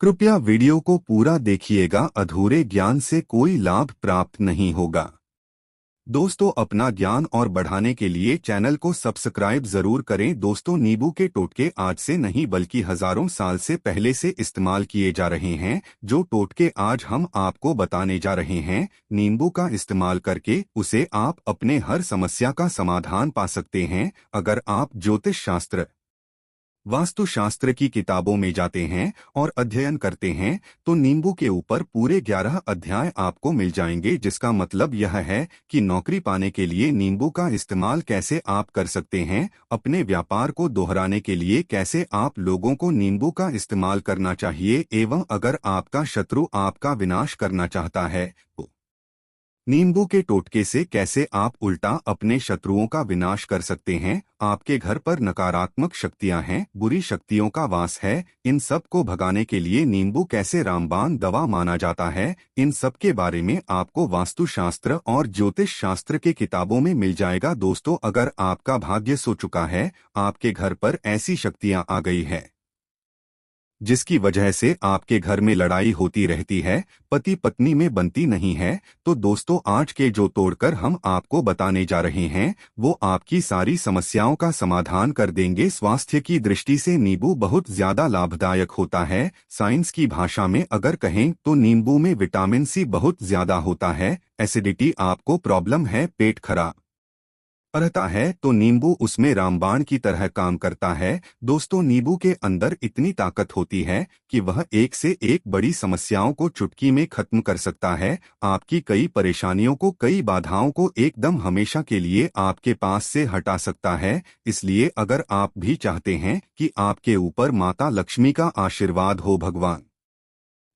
कृपया वीडियो को पूरा देखिएगा, अधूरे ज्ञान से कोई लाभ प्राप्त नहीं होगा। दोस्तों, अपना ज्ञान और बढ़ाने के लिए चैनल को सब्सक्राइब जरूर करें। दोस्तों, नींबू के टोटके आज से नहीं बल्कि हजारों साल से पहले से इस्तेमाल किए जा रहे हैं। जो टोटके आज हम आपको बताने जा रहे हैं, नींबू का इस्तेमाल करके उसे आप अपने हर समस्या का समाधान पा सकते हैं। अगर आप ज्योतिष शास्त्र, वास्तुशास्त्र की किताबों में जाते हैं और अध्ययन करते हैं तो नींबू के ऊपर पूरे 11 अध्याय आपको मिल जाएंगे, जिसका मतलब यह है कि नौकरी पाने के लिए नींबू का इस्तेमाल कैसे आप कर सकते हैं, अपने व्यापार को दोहराने के लिए कैसे आप लोगों को नींबू का इस्तेमाल करना चाहिए, एवं अगर आपका शत्रु आपका विनाश करना चाहता है तो नींबू के टोटके से कैसे आप उल्टा अपने शत्रुओं का विनाश कर सकते हैं। आपके घर पर नकारात्मक शक्तियां हैं, बुरी शक्तियों का वास है, इन सब को भगाने के लिए नींबू कैसे रामबाण दवा माना जाता है, इन सब के बारे में आपको वास्तुशास्त्र और ज्योतिष शास्त्र के किताबों में मिल जाएगा। दोस्तों, अगर आपका भाग्य सो चुका है, आपके घर पर ऐसी शक्तियां आ गई है जिसकी वजह से आपके घर में लड़ाई होती रहती है, पति पत्नी में बनती नहीं है, तो दोस्तों, आज के जो तोड़कर हम आपको बताने जा रहे हैं वो आपकी सारी समस्याओं का समाधान कर देंगे। स्वास्थ्य की दृष्टि से नींबू बहुत ज्यादा लाभदायक होता है। साइंस की भाषा में अगर कहें तो नींबू में विटामिन सी बहुत ज्यादा होता है। एसिडिटी आपको प्रॉब्लम है, पेट खराब रहता है, तो नींबू उसमें रामबाण की तरह काम करता है। दोस्तों, नींबू के अंदर इतनी ताकत होती है कि वह एक से एक बड़ी समस्याओं को चुटकी में खत्म कर सकता है। आपकी कई परेशानियों को, कई बाधाओं को एकदम हमेशा के लिए आपके पास से हटा सकता है। इसलिए अगर आप भी चाहते हैं कि आपके ऊपर माता लक्ष्मी का आशीर्वाद हो, भगवान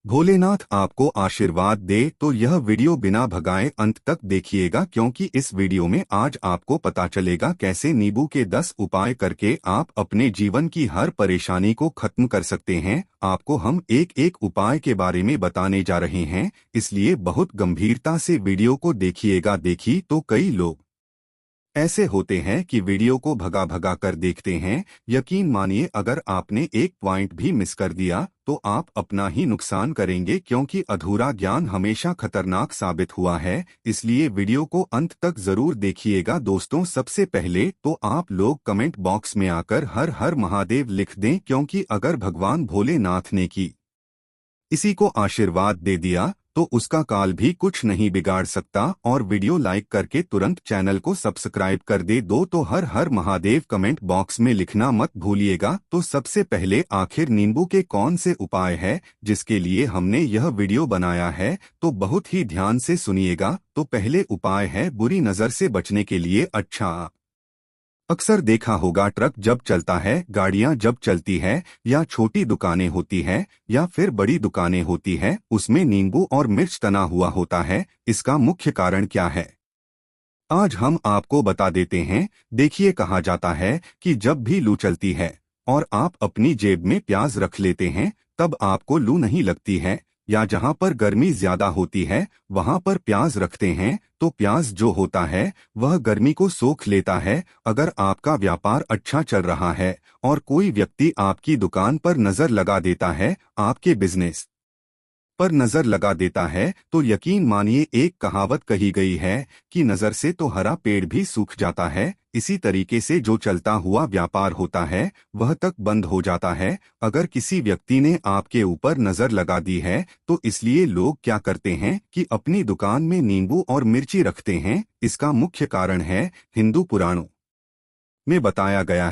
भोलेनाथ आपको आशीर्वाद दे, तो यह वीडियो बिना भगाए अंत तक देखिएगा, क्योंकि इस वीडियो में आज आपको पता चलेगा कैसे नींबू के 10 उपाय करके आप अपने जीवन की हर परेशानी को खत्म कर सकते हैं। आपको हम एक एक उपाय के बारे में बताने जा रहे हैं, इसलिए बहुत गंभीरता से वीडियो को देखिएगा। देखी तो कई लोग ऐसे होते हैं कि वीडियो को भगा भगा कर देखते हैं। यकीन मानिए, अगर आपने एक पॉइंट भी मिस कर दिया तो आप अपना ही नुकसान करेंगे, क्योंकि अधूरा ज्ञान हमेशा खतरनाक साबित हुआ है। इसलिए वीडियो को अंत तक जरूर देखिएगा। दोस्तों, सबसे पहले तो आप लोग कमेंट बॉक्स में आकर हर हर महादेव लिख दें, क्योंकि अगर भगवान भोलेनाथ ने इसी को आशीर्वाद दे दिया तो उसका काल भी कुछ नहीं बिगाड़ सकता। और वीडियो लाइक करके तुरंत चैनल को सब्सक्राइब कर दे दो। तो हर हर महादेव कमेंट बॉक्स में लिखना मत भूलिएगा। तो सबसे पहले, आखिर नींबू के कौन से उपाय है जिसके लिए हमने यह वीडियो बनाया है, तो बहुत ही ध्यान से सुनिएगा। तो पहले उपाय है बुरी नजर से बचने के लिए। अच्छा, अक्सर देखा होगा, ट्रक जब चलता है, गाड़ियां जब चलती है, या छोटी दुकानें होती है या फिर बड़ी दुकानें होती है, उसमें नींबू और मिर्च तना हुआ होता है। इसका मुख्य कारण क्या है, आज हम आपको बता देते हैं। देखिए, कहा जाता है कि जब भी लू चलती है और आप अपनी जेब में प्याज रख लेते हैं, तब आपको लू नहीं लगती है। या जहां पर गर्मी ज्यादा होती है वहां पर प्याज रखते हैं तो प्याज जो होता है वह गर्मी को सोख लेता है। अगर आपका व्यापार अच्छा चल रहा है और कोई व्यक्ति आपकी दुकान पर नजर लगा देता है, आपके बिजनेस पर नजर लगा देता है, तो यकीन मानिए, एक कहावत कही गई है कि नजर से तो हरा पेड़ भी सूख जाता है। इसी तरीके से जो चलता हुआ व्यापार होता है वह तक बंद हो जाता है। अगर किसी व्यक्ति ने आपके ऊपर नजर लगा दी है तो इसलिए लोग क्या करते हैं कि अपनी दुकान में नींबू और मिर्ची रखते हैं। इसका मुख्य कारण है, हिंदू पुराणों में बताया गया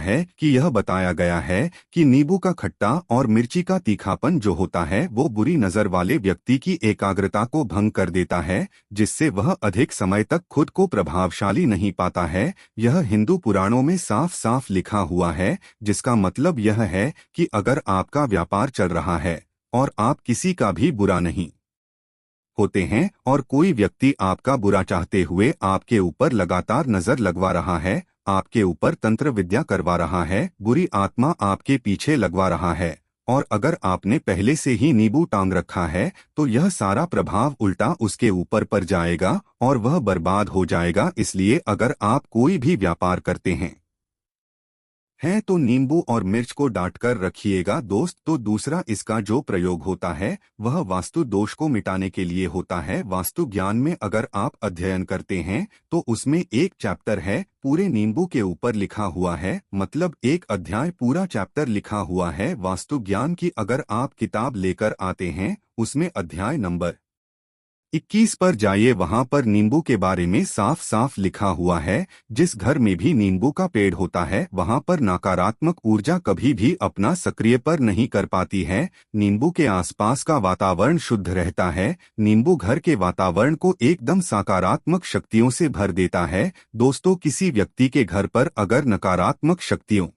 है कि नींबू का खट्टा और मिर्ची का तीखापन जो होता है वो बुरी नजर वाले व्यक्ति की एकाग्रता को भंग कर देता है, जिससे वह अधिक समय तक खुद को प्रभावशाली नहीं पाता है। यह हिंदू पुराणों में साफ साफ लिखा हुआ है, जिसका मतलब यह है कि अगर आपका व्यापार चल रहा है और आप किसी का भी बुरा नहीं होते हैं और कोई व्यक्ति आपका बुरा चाहते हुए आपके ऊपर लगातार नजर लगवा रहा है, आपके ऊपर तंत्र विद्या करवा रहा है, बुरी आत्मा आपके पीछे लगवा रहा है, और अगर आपने पहले से ही नींबू टांग रखा है तो यह सारा प्रभाव उल्टा उसके ऊपर पर जाएगा और वह बर्बाद हो जाएगा। इसलिए अगर आप कोई भी व्यापार करते हैं है तो नींबू और मिर्च को डांटकर रखिएगा दोस्त। तो दूसरा इसका जो प्रयोग होता है वह वास्तु दोष को मिटाने के लिए होता है। वास्तु ज्ञान में अगर आप अध्ययन करते हैं तो उसमें एक चैप्टर है पूरे नींबू के ऊपर लिखा हुआ है, मतलब एक अध्याय पूरा चैप्टर लिखा हुआ है वास्तु ज्ञान की। अगर आप किताब लेकर आते हैं उसमें अध्याय नंबर 21 पर जाइए, वहां पर नींबू के बारे में साफ साफ लिखा हुआ है। जिस घर में भी नींबू का पेड़ होता है वहां पर नकारात्मक ऊर्जा कभी भी अपना सक्रिय पर नहीं कर पाती है। नींबू के आसपास का वातावरण शुद्ध रहता है। नींबू घर के वातावरण को एकदम सकारात्मक शक्तियों से भर देता है। दोस्तों, किसी व्यक्ति के घर पर अगर नकारात्मक शक्तियों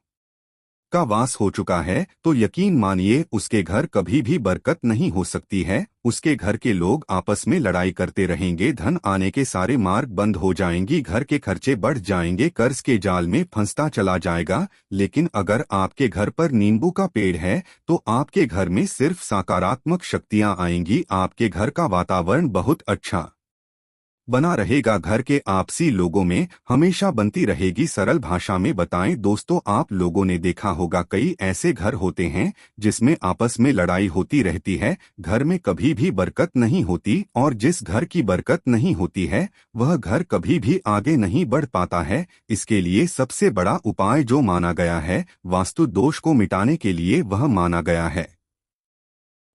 का वास हो चुका है तो यकीन मानिए उसके घर कभी भी बरकत नहीं हो सकती है। उसके घर के लोग आपस में लड़ाई करते रहेंगे, धन आने के सारे मार्ग बंद हो जाएंगी, घर के खर्चे बढ़ जाएंगे, कर्ज के जाल में फंसता चला जाएगा। लेकिन अगर आपके घर पर नींबू का पेड़ है तो आपके घर में सिर्फ सकारात्मक शक्तियां आएंगी। आपके घर का वातावरण बहुत अच्छा बना रहेगा। घर के आपसी लोगों में हमेशा बनती रहेगी। सरल भाषा में बताएं दोस्तों, आप लोगों ने देखा होगा कई ऐसे घर होते हैं जिसमें आपस में लड़ाई होती रहती है, घर में कभी भी बरकत नहीं होती, और जिस घर की बरकत नहीं होती है वह घर कभी भी आगे नहीं बढ़ पाता है। इसके लिए सबसे बड़ा उपाय जो माना गया है वास्तु दोष को मिटाने के लिए, वह माना गया है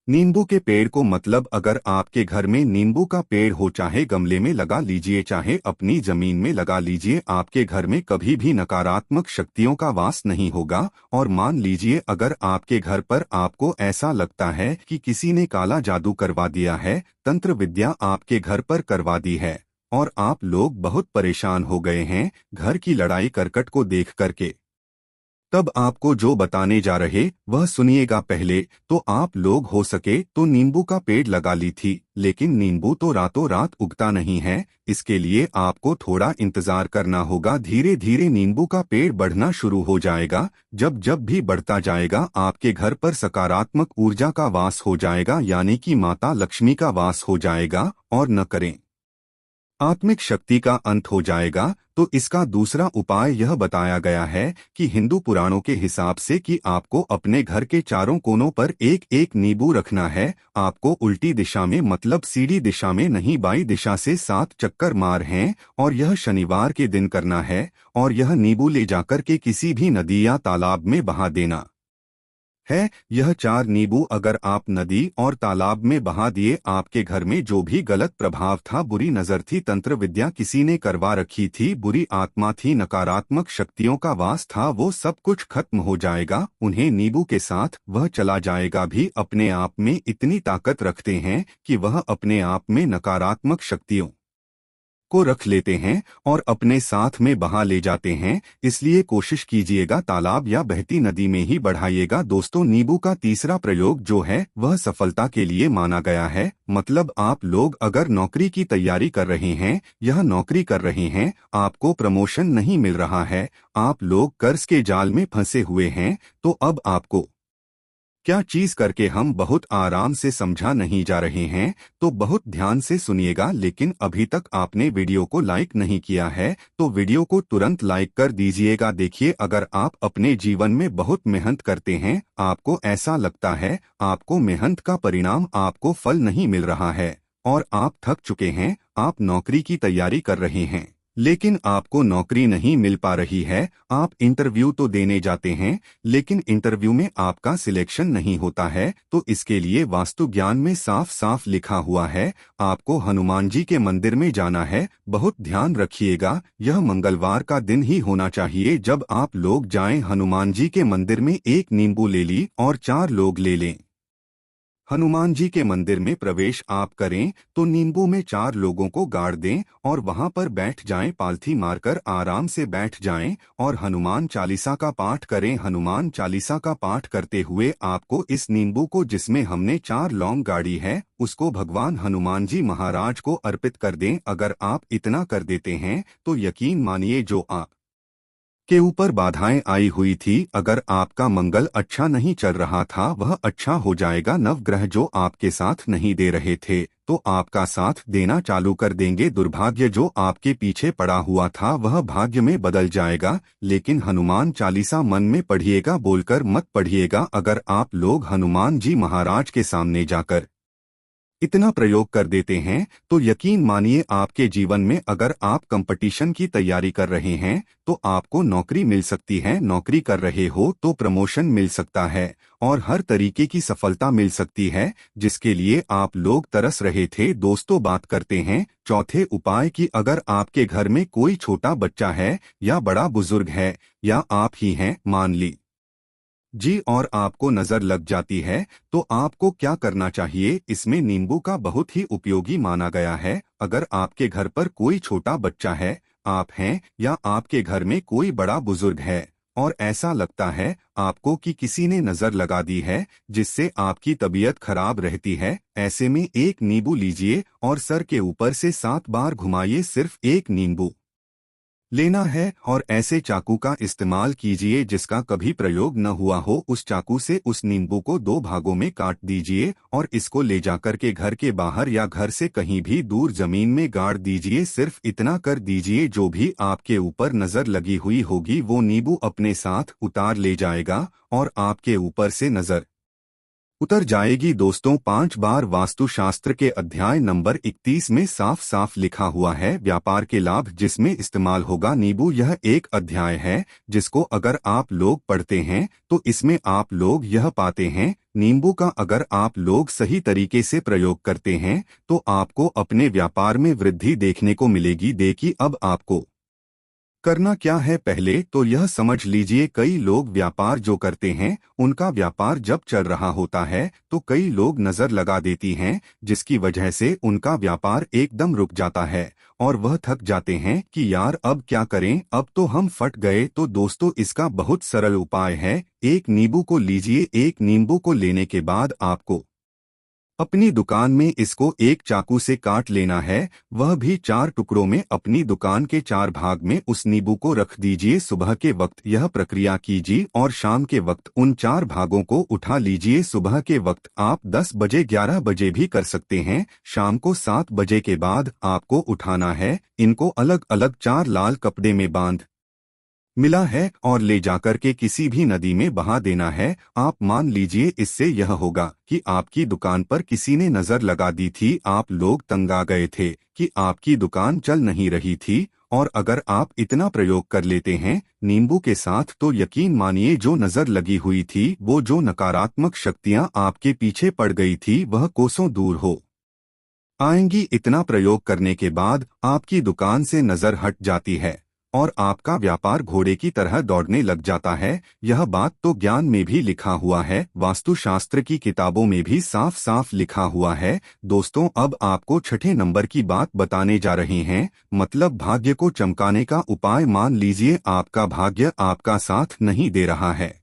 नींबू के पेड़ को। मतलब अगर आपके घर में नींबू का पेड़ हो, चाहे गमले में लगा लीजिए चाहे अपनी जमीन में लगा लीजिए, आपके घर में कभी भी नकारात्मक शक्तियों का वास नहीं होगा। और मान लीजिए अगर आपके घर पर आपको ऐसा लगता है कि किसी ने काला जादू करवा दिया है, तंत्र विद्या आपके घर पर करवा दी है और आप लोग बहुत परेशान हो गए हैं घर की लड़ाई करकट को देख करके, तब आपको जो बताने जा रहे वह सुनिएगा। पहले तो आप लोग हो सके तो नींबू का पेड़ लगा ली थी, लेकिन नींबू तो रातों रात उगता नहीं है। इसके लिए आपको थोड़ा इंतजार करना होगा। धीरे धीरे नींबू का पेड़ बढ़ना शुरू हो जाएगा। जब जब भी बढ़ता जाएगा आपके घर पर सकारात्मक ऊर्जा का वास हो जाएगा, यानी कि माता लक्ष्मी का वास हो जाएगा। और न करें आत्मिक शक्ति का अंत हो जाएगा। तो इसका दूसरा उपाय यह बताया गया है कि हिंदू पुराणों के हिसाब से कि आपको अपने घर के चारों कोनों पर एक एक नींबू रखना है। आपको उल्टी दिशा में, मतलब सीधी दिशा में नहीं, बाई दिशा से 7 चक्कर मार हैं, और यह शनिवार के दिन करना है। और यह नींबू ले जाकर के किसी भी नदी या तालाब में बहा देना है। यह 4 नींबू अगर आप नदी और तालाब में बहा दिए, आपके घर में जो भी गलत प्रभाव था, बुरी नजर थी, तंत्र विद्या किसी ने करवा रखी थी, बुरी आत्मा थी, नकारात्मक शक्तियों का वास था, वो सब कुछ खत्म हो जाएगा। उन्हें नींबू के साथ वह चला जाएगा। भी अपने आप में इतनी ताकत रखते हैं कि वह अपने आप में नकारात्मक शक्तियों को रख लेते हैं और अपने साथ में बहा ले जाते हैं। इसलिए कोशिश कीजिएगा तालाब या बहती नदी में ही बढ़ाइएगा। दोस्तों, नींबू का तीसरा प्रयोग जो है वह सफलता के लिए माना गया है। मतलब आप लोग अगर नौकरी की तैयारी कर रहे हैं, यह नौकरी कर रहे हैं, आपको प्रमोशन नहीं मिल रहा है, आप लोग कर्ज के जाल में फंसे हुए हैं, तो अब आपको क्या चीज करके हम बहुत आराम से समझा नहीं जा रहे हैं, तो बहुत ध्यान से सुनिएगा। लेकिन अभी तक आपने वीडियो को लाइक नहीं किया है तो वीडियो को तुरंत लाइक कर दीजिएगा। देखिए, अगर आप अपने जीवन में बहुत मेहनत करते हैं, आपको ऐसा लगता है आपको मेहनत का परिणाम, आपको फल नहीं मिल रहा है और आप थक चुके हैं, आप नौकरी की तैयारी कर रहे हैं लेकिन आपको नौकरी नहीं मिल पा रही है, आप इंटरव्यू तो देने जाते हैं लेकिन इंटरव्यू में आपका सिलेक्शन नहीं होता है, तो इसके लिए वास्तु ज्ञान में साफ साफ लिखा हुआ है आपको हनुमान जी के मंदिर में जाना है। बहुत ध्यान रखिएगा, यह मंगलवार का दिन ही होना चाहिए। जब आप लोग जाएं हनुमान जी के मंदिर में, एक नींबू ले ली और 4 लोग ले लें। हनुमान जी के मंदिर में प्रवेश आप करें तो नींबू में 4 लोगों को गाड़ दें और वहां पर बैठ जाएं, पालथी मारकर आराम से बैठ जाएं और हनुमान चालीसा का पाठ करें। हनुमान चालीसा का पाठ करते हुए आपको इस नींबू को, जिसमें हमने 4 लौंग गाड़ी है, उसको भगवान हनुमान जी महाराज को अर्पित कर दें। अगर आप इतना कर देते हैं तो यकीन मानिए जो आप के ऊपर बाधाएं आई हुई थी। अगर आपका मंगल अच्छा नहीं चल रहा था, वह अच्छा हो जाएगा। नवग्रह जो आपके साथ नहीं दे रहे थे, तो आपका साथ देना चालू कर देंगे। दुर्भाग्य जो आपके पीछे पड़ा हुआ था, वह भाग्य में बदल जाएगा। लेकिन हनुमान चालीसा मन में पढ़िएगा, बोलकर मत पढ़िएगा। अगर आप लोग हनुमान जी महाराज के सामने जाकर इतना प्रयोग कर देते हैं, तो यकीन मानिए आपके जीवन में, अगर आप कंपटीशन की तैयारी कर रहे हैं तो आपको नौकरी मिल सकती है। नौकरी कर रहे हो तो प्रमोशन मिल सकता है और हर तरीके की सफलता मिल सकती है, जिसके लिए आप लोग तरस रहे थे। दोस्तों, बात करते हैं चौथे उपाय की। अगर आपके घर में कोई छोटा बच्चा है या बड़ा बुजुर्ग है या आप ही हैं, मान ली जी, और आपको नजर लग जाती है, तो आपको क्या करना चाहिए? इसमें नींबू का बहुत ही उपयोगी माना गया है। अगर आपके घर पर कोई छोटा बच्चा है, आप हैं या आपके घर में कोई बड़ा बुजुर्ग है और ऐसा लगता है आपको कि किसी ने नजर लगा दी है, जिससे आपकी तबीयत खराब रहती है, ऐसे में एक नींबू लीजिए और सर के ऊपर से 7 बार घुमाइए। सिर्फ एक नींबू लेना है और ऐसे चाकू का इस्तेमाल कीजिए जिसका कभी प्रयोग न हुआ हो। उस चाकू से उस नींबू को 2 भागों में काट दीजिए और इसको ले जाकर के घर के बाहर या घर से कहीं भी दूर जमीन में गाड़ दीजिए। सिर्फ इतना कर दीजिए, जो भी आपके ऊपर नजर लगी हुई होगी वो नींबू अपने साथ उतार ले जाएगा और आपके ऊपर से नजर उतर जाएगी। दोस्तों, 5 बार वास्तुशास्त्र के अध्याय नंबर 31 में साफ साफ लिखा हुआ है व्यापार के लाभ जिसमें इस्तेमाल होगा नींबू। यह एक अध्याय है जिसको अगर आप लोग पढ़ते हैं तो इसमें आप लोग यह पाते हैं, नींबू का अगर आप लोग सही तरीके से प्रयोग करते हैं तो आपको अपने व्यापार में वृद्धि देखने को मिलेगी। देखिए, अब आपको करना क्या है, पहले तो यह समझ लीजिए, कई लोग व्यापार जो करते हैं उनका व्यापार जब चल रहा होता है तो कई लोग नजर लगा देती हैं, जिसकी वजह से उनका व्यापार एकदम रुक जाता है और वह थक जाते हैं कि यार अब क्या करें, अब तो हम फट गए। तो दोस्तों, इसका बहुत सरल उपाय है। एक नींबू को लीजिए। एक नींबू को लेने के बाद आपको अपनी दुकान में इसको एक चाकू से काट लेना है, वह भी 4 टुकड़ों में। अपनी दुकान के 4 भाग में उस नींबू को रख दीजिए। सुबह के वक्त यह प्रक्रिया कीजिए और शाम के वक्त उन 4 भागों को उठा लीजिए। सुबह के वक्त आप 10 बजे 11 बजे भी कर सकते हैं। शाम को 7 बजे के बाद आपको उठाना है। इनको अलग अलग 4 लाल कपड़े में बांध मिला है और ले जाकर के किसी भी नदी में बहा देना है। आप मान लीजिए, इससे यह होगा कि आपकी दुकान पर किसी ने नजर लगा दी थी, आप लोग तंग आ गए थे कि आपकी दुकान चल नहीं रही थी, और अगर आप इतना प्रयोग कर लेते हैं नींबू के साथ, तो यकीन मानिए जो नजर लगी हुई थी, वो जो नकारात्मक शक्तियां आपके पीछे पड़ गई थी, वह कोसों दूर हो आएंगी। इतना प्रयोग करने के बाद आपकी दुकान से नजर हट जाती है और आपका व्यापार घोड़े की तरह दौड़ने लग जाता है। यह बात तो ज्ञान में भी लिखा हुआ है, वास्तुशास्त्र की किताबों में भी साफ साफ लिखा हुआ है। दोस्तों, अब आपको छठे नंबर की बात बताने जा रहे हैं, मतलब भाग्य को चमकाने का उपाय। मान लीजिए आपका भाग्य आपका साथ नहीं दे रहा है,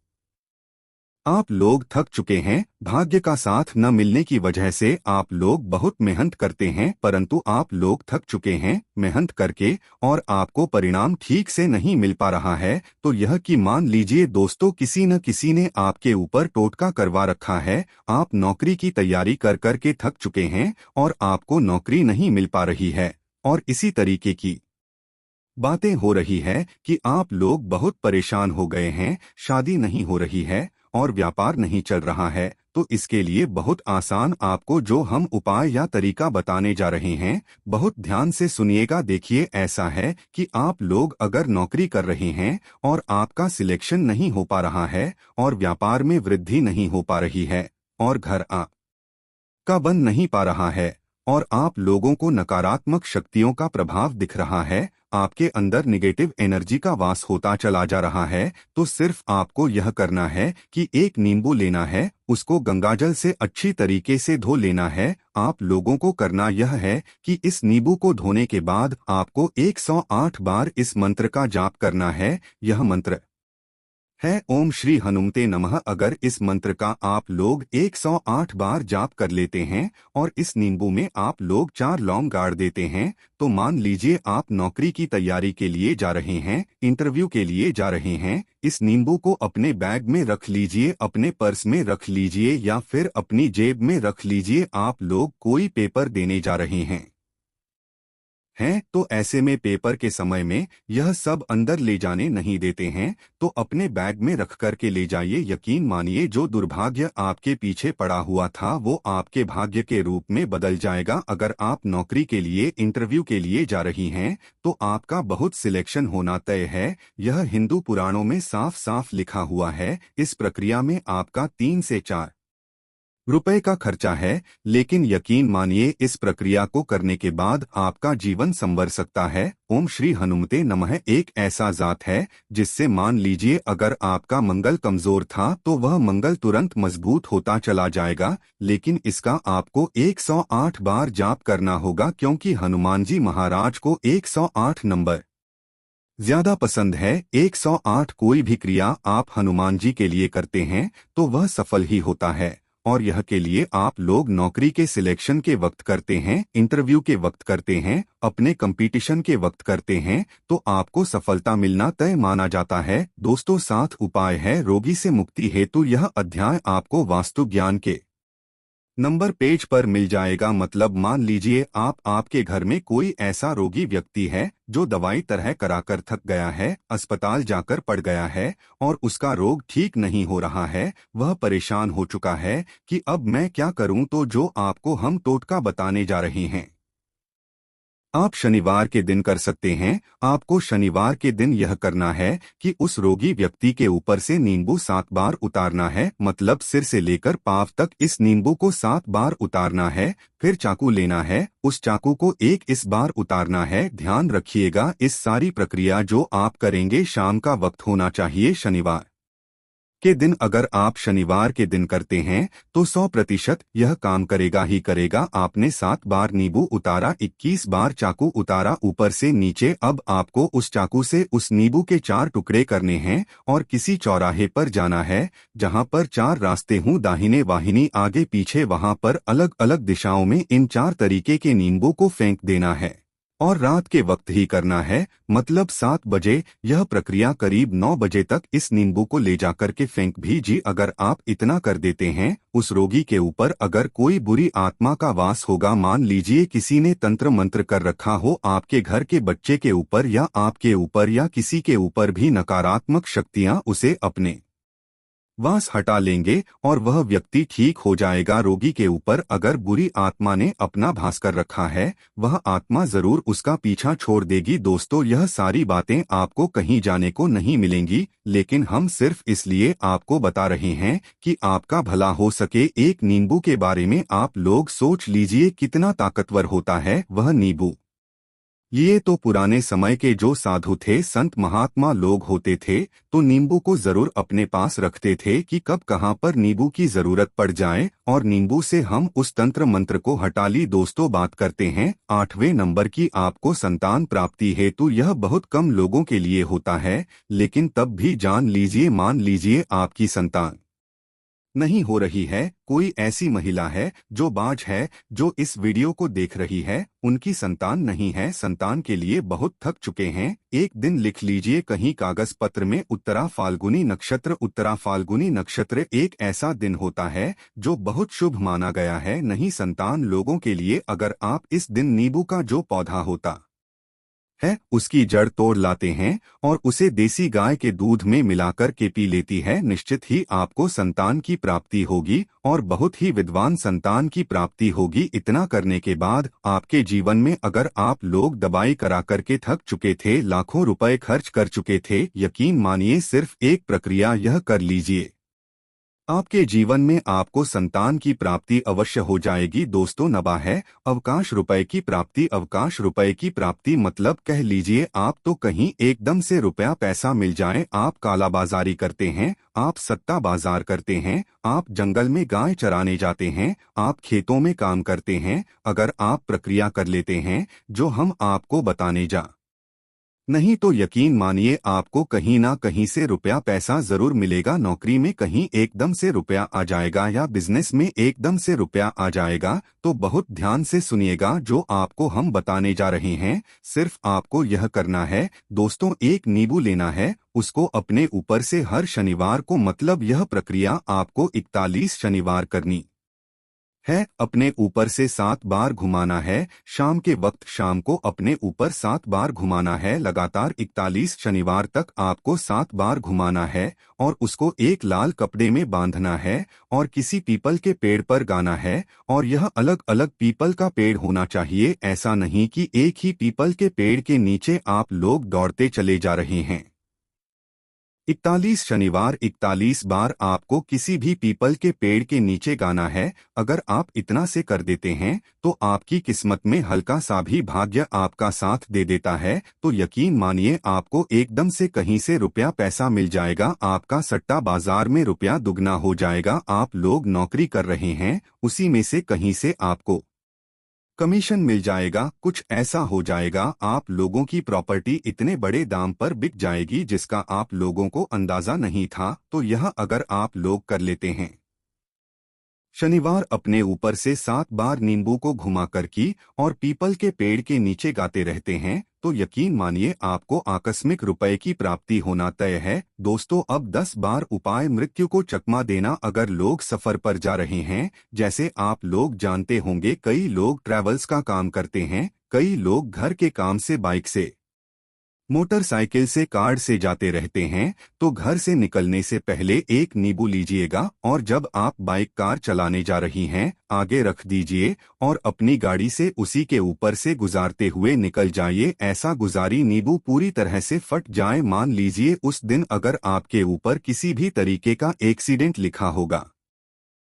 आप लोग थक चुके हैं, भाग्य का साथ न मिलने की वजह से आप लोग बहुत मेहनत करते हैं, परंतु आप लोग थक चुके हैं मेहनत करके और आपको परिणाम ठीक से नहीं मिल पा रहा है। तो यह कि मान लीजिए दोस्तों, किसी न किसी ने आपके ऊपर टोटका करवा रखा है। आप नौकरी की तैयारी कर कर के थक चुके हैं और आपको नौकरी नहीं मिल पा रही है, और इसी तरीके की बातें हो रही है कि आप लोग बहुत परेशान हो गए हैं, शादी नहीं हो रही है और व्यापार नहीं चल रहा है। तो इसके लिए बहुत आसान आपको जो हम उपाय या तरीका बताने जा रहे हैं, बहुत ध्यान से सुनिएगा। देखिए, ऐसा है कि आप लोग अगर नौकरी कर रहे हैं और आपका सिलेक्शन नहीं हो पा रहा है और व्यापार में वृद्धि नहीं हो पा रही है और घर का बन नहीं पा रहा है और आप लोगों को नकारात्मक शक्तियों का प्रभाव दिख रहा है, आपके अंदर निगेटिव एनर्जी का वास होता चला जा रहा है, तो सिर्फ आपको यह करना है कि एक नींबू लेना है, उसको गंगाजल से अच्छी तरीके से धो लेना है। आप लोगों को करना यह है कि इस नींबू को धोने के बाद आपको 108 बार इस मंत्र का जाप करना है। यह मंत्र है। ओम श्री हनुमते नमः। अगर इस मंत्र का आप लोग 108 बार जाप कर लेते हैं और इस नींबू में आप लोग 4 लौंग गाड़ देते हैं, तो मान लीजिए आप नौकरी की तैयारी के लिए जा रहे हैं, इंटरव्यू के लिए जा रहे हैं। इस नींबू को अपने बैग में रख लीजिए, अपने पर्स में रख लीजिए या फिर अपनी जेब में रख लीजिए। आप लोग कोई पेपर देने जा रहे हैं तो ऐसे में पेपर के समय में यह सब अंदर ले जाने नहीं देते हैं, तो अपने बैग में रख कर के ले जाइए। यकीन मानिए जो दुर्भाग्य आपके पीछे पड़ा हुआ था वो आपके भाग्य के रूप में बदल जाएगा। अगर आप नौकरी के लिए इंटरव्यू के लिए जा रही हैं तो आपका बहुत सिलेक्शन होना तय है। यह हिंदू पुराणों में साफ साफ लिखा हुआ है। इस प्रक्रिया में आपका 3 से 4 रुपए का खर्चा है, लेकिन यकीन मानिए इस प्रक्रिया को करने के बाद आपका जीवन संवर सकता है। ओम श्री हनुमते नमः एक ऐसा जात है जिससे मान लीजिए अगर आपका मंगल कमजोर था तो वह मंगल तुरंत मजबूत होता चला जाएगा। लेकिन इसका आपको 108 बार जाप करना होगा, क्योंकि हनुमान जी महाराज को 108 नंबर ज्यादा पसंद है। 108 कोई भी क्रिया आप हनुमान जी के लिए करते हैं तो वह सफल ही होता है। और यह के लिए आप लोग नौकरी के सिलेक्शन के वक्त करते हैं, इंटरव्यू के वक्त करते हैं, अपने कंपटीशन के वक्त करते हैं, तो आपको सफलता मिलना तय माना जाता है। दोस्तों 7 उपाय है रोगी से मुक्ति हेतु। यह अध्याय आपको वास्तु ज्ञान के नंबर पेज पर मिल जाएगा। मतलब मान लीजिए आपके घर में कोई ऐसा रोगी व्यक्ति है जो दवाई तरह कराकर थक गया है, अस्पताल जाकर पड़ गया है और उसका रोग ठीक नहीं हो रहा है। वह परेशान हो चुका है कि अब मैं क्या करूं। तो जो आपको हम टोटका बताने जा रहे हैं आप शनिवार के दिन कर सकते हैं। आपको शनिवार के दिन यह करना है कि उस रोगी व्यक्ति के ऊपर से नींबू 7 बार उतारना है। मतलब सिर से लेकर पांव तक इस नींबू को 7 बार उतारना है। फिर चाकू लेना है, उस चाकू को इस बार उतारना है। ध्यान रखिएगा इस सारी प्रक्रिया जो आप करेंगे शाम का वक्त होना चाहिए। शनिवार के दिन अगर आप शनिवार के दिन करते हैं तो 100% यह काम करेगा ही करेगा। आपने 7 बार नींबू उतारा, 21 बार चाकू उतारा ऊपर से नीचे। अब आपको उस चाकू से उस नींबू के 4 टुकड़े करने हैं और किसी चौराहे पर जाना है जहां पर 4 रास्ते हों, दाहिने वाहिनी आगे पीछे। वहां पर अलग अलग दिशाओं में इन 4 तरीके के नींबू को फेंक देना है और रात के वक्त ही करना है। मतलब 7 बजे। यह प्रक्रिया करीब 9 बजे तक इस नींबू को ले जाकर के फेंक भीजिए। अगर आप इतना कर देते हैं उस रोगी के ऊपर अगर कोई बुरी आत्मा का वास होगा, मान लीजिए किसी ने तंत्र मंत्र कर रखा हो आपके घर के बच्चे के ऊपर या आपके ऊपर या किसी के ऊपर भी, नकारात्मक शक्तियां उसे अपने वास हटा लेंगे और वह व्यक्ति ठीक हो जाएगा। रोगी के ऊपर अगर बुरी आत्मा ने अपना भास कर रखा है वह आत्मा जरूर उसका पीछा छोड़ देगी। दोस्तों यह सारी बातें आपको कहीं जाने को नहीं मिलेंगी, लेकिन हम सिर्फ इसलिए आपको बता रहे हैं कि आपका भला हो सके। एक नींबू के बारे में आप लोग सोच लीजिए कितना ताकतवर होता है वह नींबू। ये तो पुराने समय के जो साधु थे, संत महात्मा लोग होते थे तो नींबू को जरूर अपने पास रखते थे कि कब कहाँ पर नींबू की जरूरत पड़ जाए और नींबू से हम उस तंत्र मंत्र को हटा ली। दोस्तों बात करते हैं 8वें नंबर की। आपको संतान प्राप्ति हेतु यह बहुत कम लोगों के लिए होता है, लेकिन तब भी जान लीजिए, मान लीजिए आपकी संतान नहीं हो रही है, कोई ऐसी महिला है जो बाज है जो इस वीडियो को देख रही है, उनकी संतान नहीं है, संतान के लिए बहुत थक चुके हैं। एक दिन लिख लीजिए कहीं कागज पत्र में उत्तरा फाल्गुनी नक्षत्र। उत्तरा फाल्गुनी नक्षत्र एक ऐसा दिन होता है जो बहुत शुभ माना गया है नहीं संतान लोगों के लिए। अगर आप इस दिन नींबू का जो पौधा होता है उसकी जड़ तोड़ लाते हैं और उसे देसी गाय के दूध में मिलाकर के पी लेती है, निश्चित ही आपको संतान की प्राप्ति होगी और बहुत ही विद्वान संतान की प्राप्ति होगी। इतना करने के बाद आपके जीवन में अगर आप लोग दवाई करा करके थक चुके थे, लाखों रुपए खर्च कर चुके थे, यकीन मानिए सिर्फ एक प्रक्रिया यह कर लीजिए, आपके जीवन में आपको संतान की प्राप्ति अवश्य हो जाएगी। दोस्तों नवा है अवकाश रुपए की प्राप्ति। अवकाश रुपए की प्राप्ति मतलब कह लीजिए आप तो कहीं एकदम से रुपया पैसा मिल जाए। आप कालाबाजारी करते हैं, आप सट्टा बाजार करते हैं, आप जंगल में गाय चराने जाते हैं, आप खेतों में काम करते हैं। अगर आप प्रक्रिया कर लेते हैं जो हम आपको बताने जा नहीं तो यकीन मानिए आपको कहीं ना कहीं से रुपया पैसा जरूर मिलेगा। नौकरी में कहीं एकदम से रुपया आ जाएगा या बिजनेस में एकदम से रुपया आ जाएगा। तो बहुत ध्यान से सुनिएगा जो आपको हम बताने जा रहे हैं। सिर्फ आपको यह करना है दोस्तों, एक नींबू लेना है, उसको अपने ऊपर से हर शनिवार को, मतलब यह प्रक्रिया आपको 41 शनिवार करनी है। अपने ऊपर से 7 बार घुमाना है। शाम के वक्त शाम को अपने ऊपर 7 बार घुमाना है। लगातार 41 शनिवार तक आपको 7 बार घुमाना है और उसको एक लाल कपड़े में बांधना है और किसी पीपल के पेड़ पर गाना है। और यह अलग अलग पीपल का पेड़ होना चाहिए, ऐसा नहीं कि एक ही पीपल के पेड़ के नीचे आप लोग दौड़ते चले जा रहे हैं। 41 शनिवार 41 बार आपको किसी भी पीपल के पेड़ के नीचे गाना है। अगर आप इतना से कर देते हैं तो आपकी किस्मत में हल्का सा भी भाग्य आपका साथ दे देता है। तो यकीन मानिए आपको एकदम से कहीं से रुपया पैसा मिल जाएगा। आपका सट्टा बाजार में रुपया दुगना हो जाएगा। आप लोग नौकरी कर रहे हैं, उसी में से कहीं से आपको कमीशन मिल जाएगा। कुछ ऐसा हो जाएगा आप लोगों की प्रॉपर्टी इतने बड़े दाम पर बिक जाएगी जिसका आप लोगों को अंदाजा नहीं था। तो यह अगर आप लोग कर लेते हैं शनिवार, अपने ऊपर से 7 बार नींबू को घुमाकर की और पीपल के पेड़ के नीचे गाते रहते हैं, तो यकीन मानिए आपको आकस्मिक रुपए की प्राप्ति होना तय है। दोस्तों अब 10 बार उपाय मृत्यु को चकमा देना। अगर लोग सफर पर जा रहे हैं, जैसे आप लोग जानते होंगे कई लोग ट्रैवल्स का काम करते हैं, कई लोग घर के काम से, बाइक से, मोटरसाइकिल से, कार से जाते रहते हैं, तो घर से निकलने से पहले एक नींबू लीजिएगा और जब आप बाइक कार चलाने जा रही हैं आगे रख दीजिए और अपनी गाड़ी से उसी के ऊपर से गुजारते हुए निकल जाइए। ऐसा गुजारी नींबू पूरी तरह से फट जाए। मान लीजिए उस दिन अगर आपके ऊपर किसी भी तरीके का एक्सीडेंट लिखा होगा,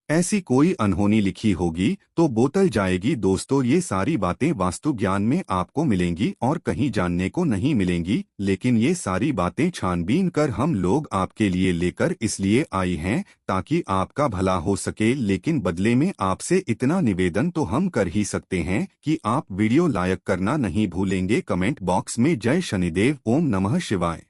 ऐसी कोई अनहोनी लिखी होगी, तो बोतल जाएगी। दोस्तों ये सारी बातें वास्तु ज्ञान में आपको मिलेंगी और कहीं जानने को नहीं मिलेंगी, लेकिन ये सारी बातें छानबीन कर हम लोग आपके लिए लेकर इसलिए आई हैं ताकि आपका भला हो सके। लेकिन बदले में आपसे इतना निवेदन तो हम कर ही सकते हैं कि आप वीडियो लाइक करना नहीं भूलेंगे। कमेंट बॉक्स में जय शनिदेव, ओम नमः शिवाय।